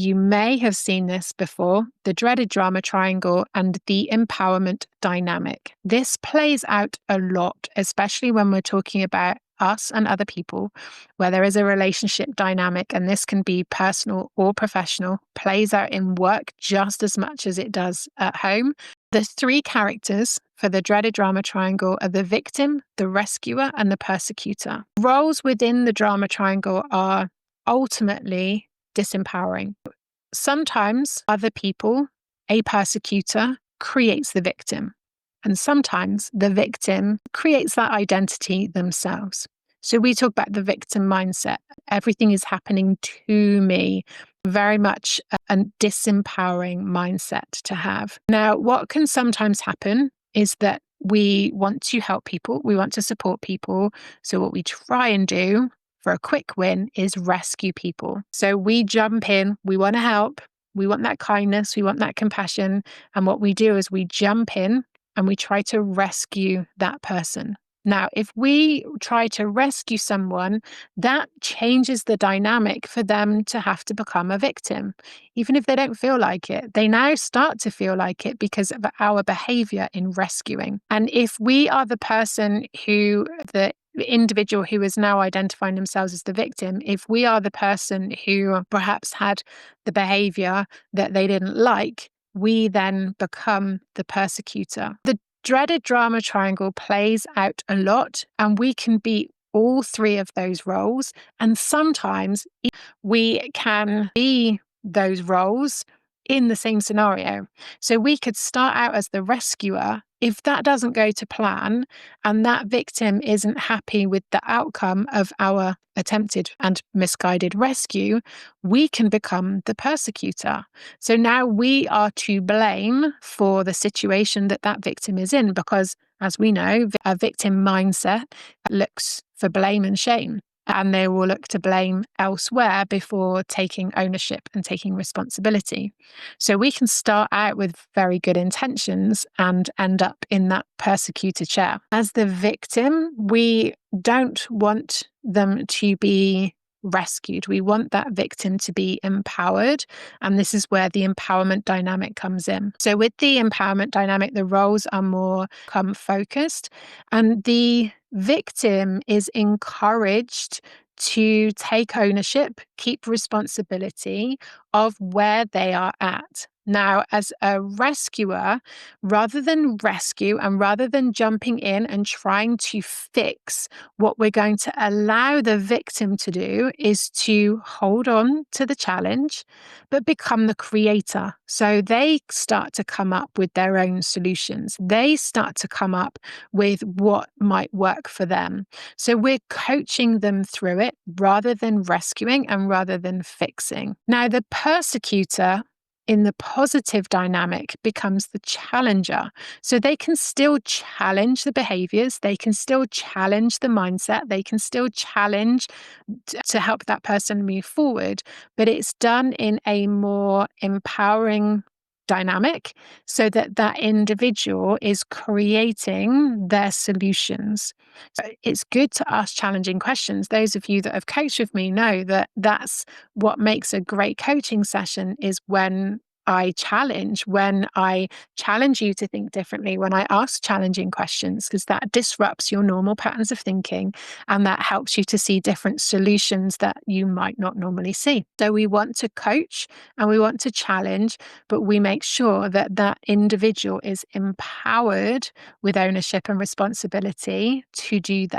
You may have seen this before, the dreaded drama triangle and the empowerment dynamic. This plays out a lot, especially when we're talking about us and other people, where there is a relationship dynamic, and this can be personal or professional, plays out in work just as much as it does at home. The three characters for the dreaded drama triangle are the victim, the rescuer, and the persecutor. Roles within the drama triangle are ultimately disempowering. Sometimes other people, a persecutor, creates the victim. And sometimes the victim creates that identity themselves. So we talk about the victim mindset. Everything is happening to me. Very much a disempowering mindset to have. Now, what can sometimes happen is that we want to help people. We want to support people. So what we try and do for a quick win is rescue people. So we jump in, we want to help, we want that kindness, we want that compassion. And what we do is we jump in and we try to rescue that person. Now, if we try to rescue someone, that changes the dynamic for them to have to become a victim. Even if they don't feel like it, they now start to feel like it because of our behavior in rescuing. And if we are the person the individual who is now identifying themselves as the victim, if we are the person who perhaps had the behavior that they didn't like, we then become the persecutor. The dreaded drama triangle plays out a lot, and we can be all three of those roles. And sometimes we can be those roles in the same scenario. So we could start out as the rescuer. If that doesn't go to plan and that victim isn't happy with the outcome of our attempted and misguided rescue, we can become the persecutor. So now we are to blame for the situation that victim is in, because as we know, a victim mindset looks for blame and shame. And they will look to blame elsewhere before taking ownership and taking responsibility. So we can start out with very good intentions and end up in that persecutor chair. As the victim, we don't want them to be rescued. We want that victim to be empowered. And this is where the empowerment dynamic comes in. So with the empowerment dynamic, the roles are more focused, and the victim is encouraged to take ownership, keep responsibility of where they are at. Now, as a rescuer, rather than rescue and rather than jumping in and trying to fix, what we're going to allow the victim to do is to hold on to the challenge, but become the creator. So they start to come up with their own solutions. They start to come up with what might work for them. So we're coaching them through it rather than rescuing and rather than fixing. Now, the persecutor in the positive dynamic becomes the challenger. So they can still challenge the behaviors, they can still challenge the mindset, they can still challenge to help that person move forward, but it's done in a more empowering dynamic so that individual is creating their solutions. So it's good to ask challenging questions. Those of you that have coached with me know that that's what makes a great coaching session, is when I challenge you to think differently, when I ask challenging questions, because that disrupts your normal patterns of thinking and that helps you to see different solutions that you might not normally see. So we want to coach and we want to challenge, but we make sure that individual is empowered with ownership and responsibility to do that.